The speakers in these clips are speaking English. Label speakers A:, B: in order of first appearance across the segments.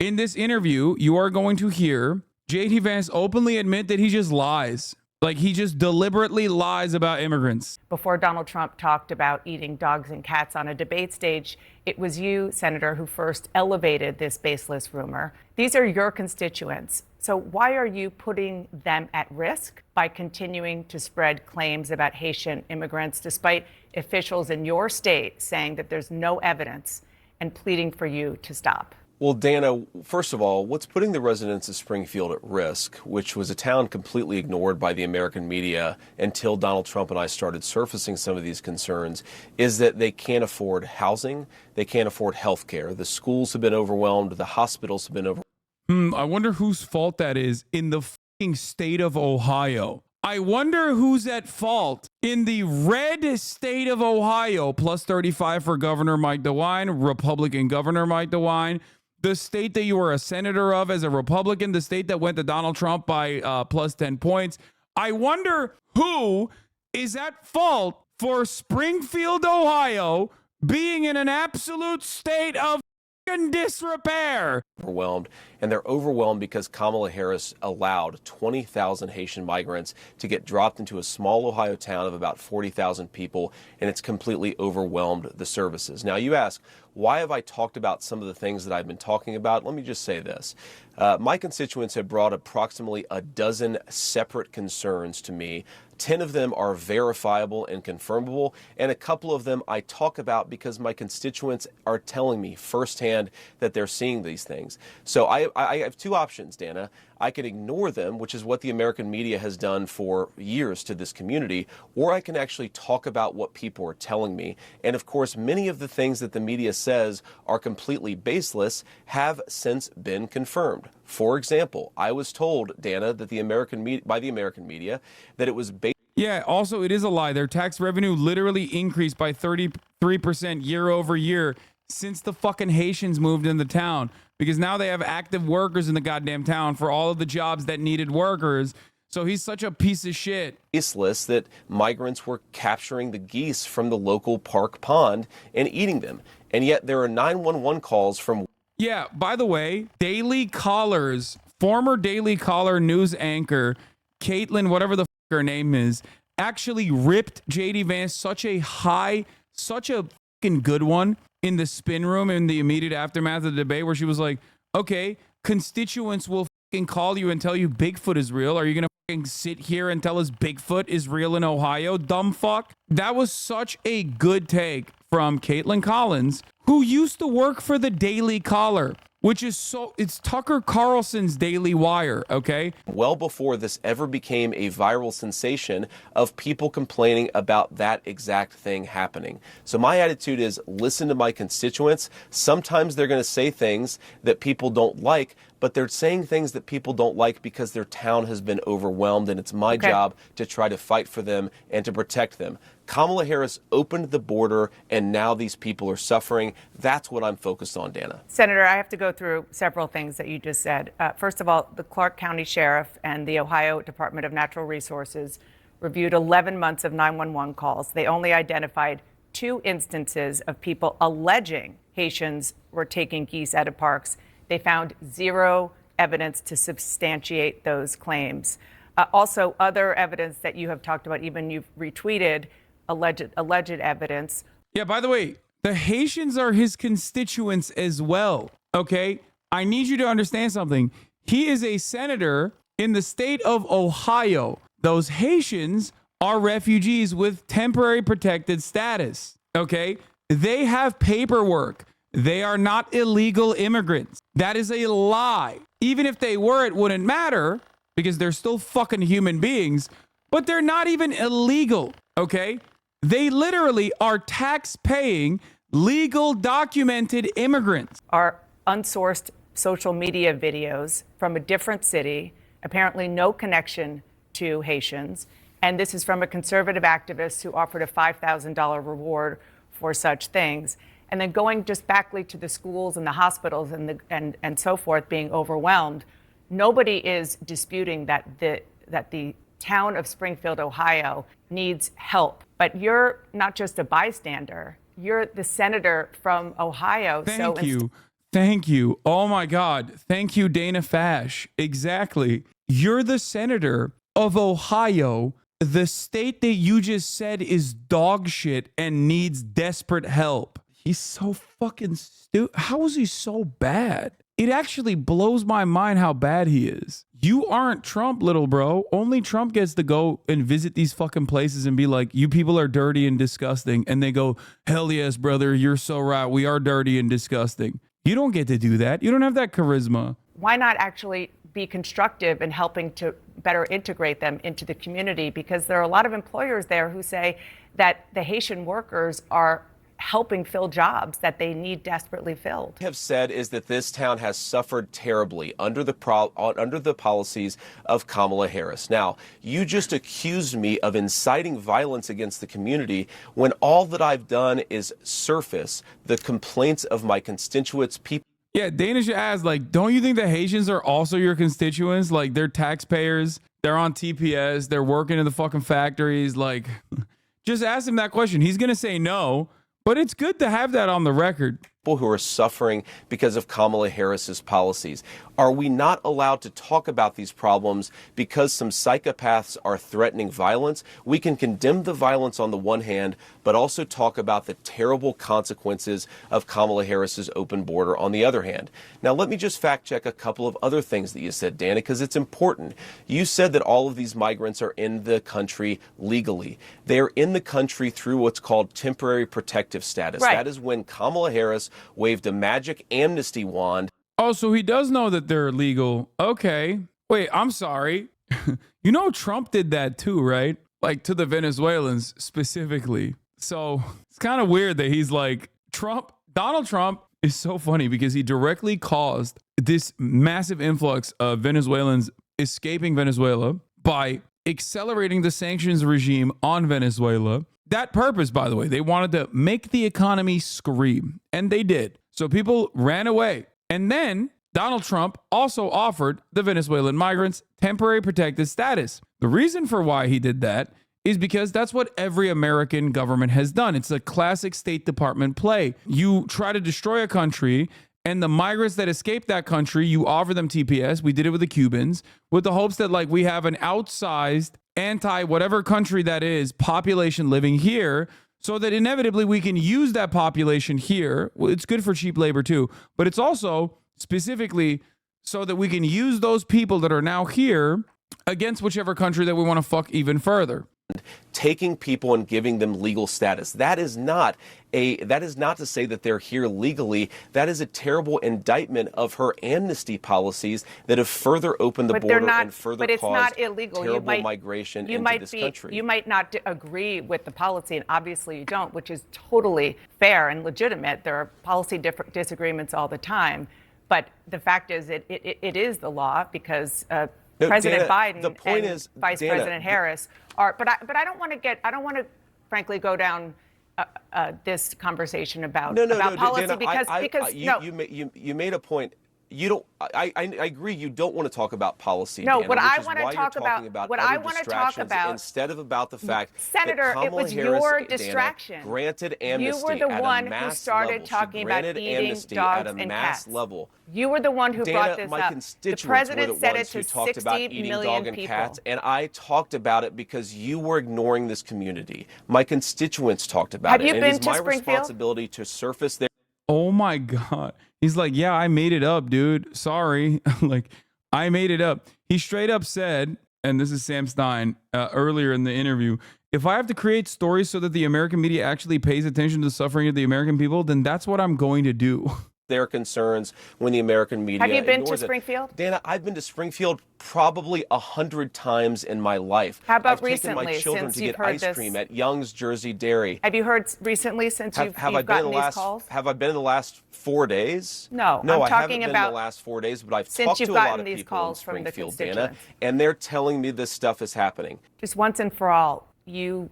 A: In this interview, you are going to hear J.D. Vance openly admit that he just lies. Like, he just deliberately lies about immigrants.
B: Before Donald Trump talked about eating dogs and cats on a debate stage, it was you, Senator, who first elevated this baseless rumor. These are your constituents. So why are you putting them at risk by continuing to spread claims about Haitian immigrants, despite officials in your state saying that there's no evidence and pleading for you to stop?
C: Well, Dana, first of all, what's putting the residents of Springfield at risk, which was a town completely ignored by the American media until Donald Trump and I started surfacing some of these concerns, is that they can't afford housing, they can't afford health care. The schools have been overwhelmed, the hospitals have been overwhelmed.
A: I wonder whose fault that is in the fucking state of Ohio. I wonder who's at fault in the red state of Ohio. Plus 35 for Governor Mike DeWine, Republican Governor Mike DeWine. The state that you were a senator of as a Republican, the state that went to Donald Trump by plus 10 points. I wonder who is at fault for Springfield, Ohio, being in an absolute state of disrepair.
C: Overwhelmed, and they're overwhelmed because Kamala Harris allowed 20,000 Haitian migrants to get dropped into a small Ohio town of about 40,000 people, and it's completely overwhelmed the services. Now, you ask, why have I talked about some of the things that I've been talking about? Let me just say this. My constituents have brought approximately a dozen separate concerns to me. 10 of them are verifiable and confirmable, and a couple of them I talk about because my constituents are telling me firsthand that they're seeing these things. So I have two options, Dana. I can ignore them, which is what the American media has done for years to this community, or I can actually talk about what people are telling me. And of course, many of the things that the media says are completely baseless have since been confirmed. For example, I was told, Dana, that by the American media that it was
A: Yeah, also, it is a lie. Their tax revenue literally increased by 33% year over year since the fucking Haitians moved into town, because now they have active workers in the goddamn town for all of the jobs that needed workers. So he's such a piece of shit.
C: Baseless that migrants were capturing the geese from the local park pond and eating them. And yet there are 911 calls from...
A: Yeah, by the way, Daily Caller's former Daily Caller news anchor, Caitlin, whatever the fuck her name is, actually ripped J.D. Vance such a fucking good one in the spin room in the immediate aftermath of the debate, where she was like, okay, constituents will fucking call you and tell you Bigfoot is real. Are you going to fucking sit here and tell us Bigfoot is real in Ohio, dumb fuck? That was such a good take from Caitlin Collins, who used to work for the Daily Caller, which is it's Tucker Carlson's Daily Wire, okay?
C: Well before this ever became a viral sensation of people complaining about that exact thing happening. So my attitude is, listen to my constituents. Sometimes they're going to say things that people don't like, but they're saying things that people don't like because their town has been overwhelmed, and it's my job to try to fight for them and to protect them. Kamala Harris opened the border, and now these people are suffering. That's what I'm focused on, Dana.
B: Senator, I have to go through several things that you just said. First of all, the Clark County Sheriff and the Ohio Department of Natural Resources reviewed 11 months of 911 calls. They only identified 2 instances of people alleging Haitians were taking geese out of parks. They found 0 evidence to substantiate those claims. Also, other evidence that you have talked about, even you've retweeted, alleged evidence.
A: Yeah, by the way, the Haitians are his constituents as well, okay? I need you to understand something. He is a senator in the state of Ohio. Those Haitians are refugees with temporary protected status, okay? They have paperwork. They are not illegal immigrants. That is a lie. Even if they were, it wouldn't matter, because they're still fucking human beings, but they're not even illegal, okay? They literally are tax-paying, legal, documented immigrants.
B: Are unsourced social media videos from a different city, apparently no connection to Haitians. And this is from a conservative activist who offered a $5,000 reward for such things. And then going just backly to the schools and the hospitals and so forth being overwhelmed, nobody is disputing that the town of Springfield, Ohio needs help. But you're not just a bystander, you're the senator from Ohio.
A: Thank you. Thank you. Oh my God. Thank you, Dana Fash. Exactly. You're the senator of Ohio, the state that you just said is dog shit and needs desperate help. He's so fucking stupid. How is he so bad? It actually blows my mind how bad he is. You aren't Trump, little bro. Only Trump gets to go and visit these fucking places and be like, you people are dirty and disgusting. And they go, hell yes, brother. You're so right. We are dirty and disgusting. You don't get to do that. You don't have that charisma.
B: Why not actually be constructive in helping to better integrate them into the community? Because there are a lot of employers there who say that the Haitian workers are helping fill jobs that they need desperately filled.
C: Have said is that this town has suffered terribly under the policies of Kamala Harris. Now, you just accused me of inciting violence against the community when all that I've done is surface the complaints of my constituents, people.
A: Yeah, Dana should ask, like, don't you think the Haitians are also your constituents? Like, they're taxpayers, they're on TPS, they're working in the fucking factories. Like, just ask him that question. He's going to say no. But it's good to have that on the record.
C: People who are suffering because of Kamala Harris's policies. Are we not allowed to talk about these problems because some psychopaths are threatening violence? We can condemn the violence on the one hand, but also talk about the terrible consequences of Kamala Harris's open border on the other hand. Now, let me just fact check a couple of other things that you said, Dana, because it's important. You said that all of these migrants are in the country legally. They are in the country through what's called temporary protective status.
B: Right.
C: That is when Kamala Harris waved a magic amnesty wand.
A: Oh, so he does know that they're illegal. Okay. Wait, I'm sorry. You know, Trump did that too, right? Like to the Venezuelans specifically. So it's kind of weird that he's like, Donald Trump is so funny because he directly caused this massive influx of Venezuelans escaping Venezuela by accelerating the sanctions regime on Venezuela. That purpose, by the way, they wanted to make the economy scream, and they did. So people ran away. And then Donald Trump also offered the Venezuelan migrants temporary protected status. The reason for why he did that is because that's what every American government has done. It's a classic State Department play. You try to destroy a country, and the migrants that escape that country, you offer them TPS. We did it with the Cubans, with the hopes that like we have an outsized anti-whatever country that is population living here, so that inevitably we can use that population here. Well, it's good for cheap labor too, but it's also specifically so that we can use those people that are now here against whichever country that we want to fuck even further.
C: Taking people and giving them legal status. That is not to say that they're here legally. That is a terrible indictment of her amnesty policies that have further opened the border and further caused terrible migration into this country.
B: You might not agree with the policy, and obviously you don't, which is totally fair and legitimate. There are policy disagreements all the time, but the fact is it is the law because President Biden and Vice President Harris are, but I don't want to frankly go down this conversation about policy
C: Dana,
B: because
C: you made a point. You don't. I agree. You don't want to talk about policy.
B: No,
C: Dana,
B: what I want to talk about. What I want to talk about
C: instead of about the fact,
B: Senator,
C: that
B: it was
C: Harris,
B: your
C: Dana,
B: distraction.
C: Granted amnesty.
B: You were the one who started
C: level.
B: talking about eating dogs and cats.
C: Level.
B: You were the one who brought this
C: my
B: up.
C: Constituents
B: the president
C: were the
B: said
C: ones
B: it to
C: who talked
B: 60
C: about eating
B: million
C: dog and
B: people.
C: cats, and I talked about it because you were ignoring this community. My constituents talked about it.
B: Have you been
C: it is
B: to
C: my
B: Springfield?
C: responsibility to surface their.
A: Oh my God. He's like, yeah, I made it up, dude. Sorry. Like, I made it up. He straight up said, and this is Sam Stein earlier in the interview, if I have to create stories so that the American media actually pays attention to the suffering of the American people, then that's what I'm going to do.
C: Their concerns when the American media.
B: Have you been to Springfield?
C: Dana, I've been to Springfield probably 100 times in my life.
B: How about
C: I've
B: recently,
C: taken my children
B: since
C: to
B: you've
C: get
B: heard
C: ice cream at Young's Jersey Dairy.
B: Have you heard recently since you've gotten these calls?
C: Have I been in the last 4 days?
B: No,
C: I'm
B: talking
C: haven't been
B: about
C: in the last 4 days, but I've
B: since
C: talked
B: you've
C: to a lot
B: gotten
C: of
B: these
C: people
B: calls
C: in
B: from the
C: Springfield, Dana,
B: constituents.
C: and they're telling me this stuff is happening.
B: Just once and for all, you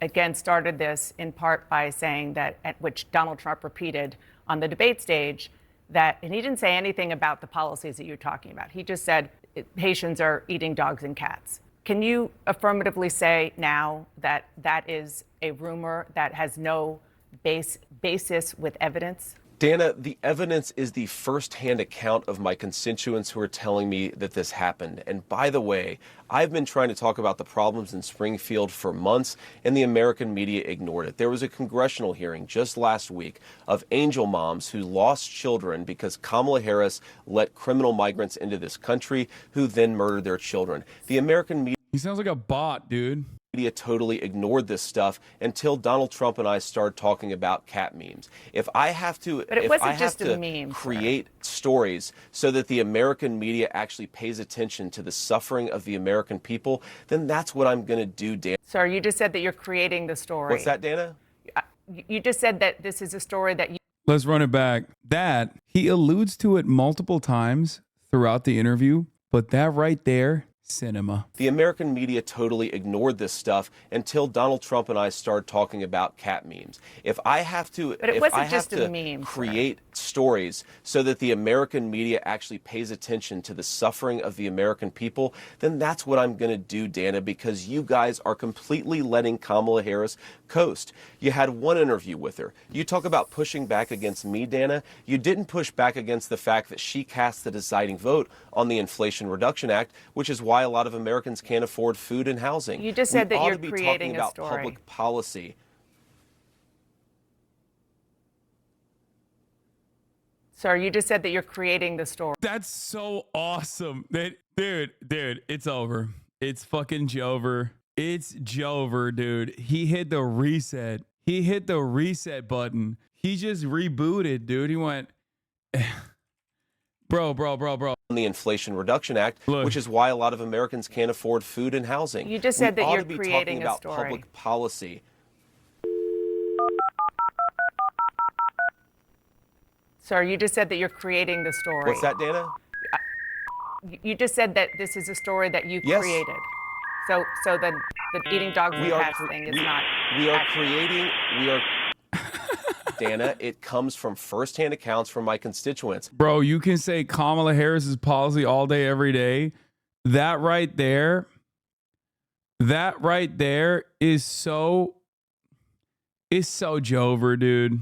B: again started this in part by saying that, at which Donald Trump repeated on the debate stage, that, and he didn't say anything about the policies that you're talking about. He just said Haitians are eating dogs and cats. Can you affirmatively say now that that is a rumor that has no basis with evidence?
C: Dana, the evidence is the firsthand account of my constituents who are telling me that this happened. And by the way, I've been trying to talk about the problems in Springfield for months, and the American media ignored it. There was a congressional hearing just last week of angel moms who lost children because Kamala Harris let criminal migrants into this country who then murdered their children. The American media
A: He sounds like a bot, dude.
C: totally ignored this stuff until Donald Trump and I started talking about cat memes. If I have to,
B: But it
C: if
B: wasn't
C: I have
B: just a
C: to
B: meme,
C: create stories so that the American media actually pays attention to the suffering of the American people, then that's what I'm going to do, Dan.
B: Sorry, you just said that you're creating the story.
C: What's that, Dana?
B: You just said that this is a story that you.
A: Let's run it back. That he alludes to it multiple times throughout the interview, but that right there, cinema.
C: The American media totally ignored this stuff until Donald Trump and I started talking about cat memes. If I have to,
B: But it
C: if
B: wasn't
C: I have
B: just a
C: to
B: meme,
C: create stories so that the American media actually pays attention to the suffering of the American people, then that's what I'm going to do, Dana, because you guys are completely letting Kamala Harris coast. You had one interview with her. You talk about pushing back against me, Dana. You didn't push back against the fact that she cast the deciding vote on the Inflation Reduction Act, which is why a lot of Americans can't afford food and housing.
B: You just said
C: We
B: that
C: ought
B: you're
C: to be
B: creating
C: talking
B: a
C: about
B: story.
C: public policy.
B: Sorry, you just said that you're creating the story.
A: That's so awesome. Dude, it's over. It's fucking Jover. It's Jover, dude. He hit the reset. He hit the reset button. He just rebooted, dude. He went, bro.
C: On the Inflation Reduction Act,
A: Look.
C: which is why a lot of Americans can't afford food and housing.
B: You just said
C: We
B: that
C: ought
B: you're
C: to be
B: creating
C: talking
B: a
C: about
B: story.
C: public policy.
B: Sorry, you just said that you're creating the story.
C: What's that, Dana?
B: You just said that this is a story that you
C: Yes.
B: created. So the eating dogs and cats thing is not.
C: We are
B: accurate.
C: creating. We are. Dana, it comes from firsthand accounts from my constituents.
A: bro, you can say Kamala Harris's policy all day, every day. That right there is so Jover, dude.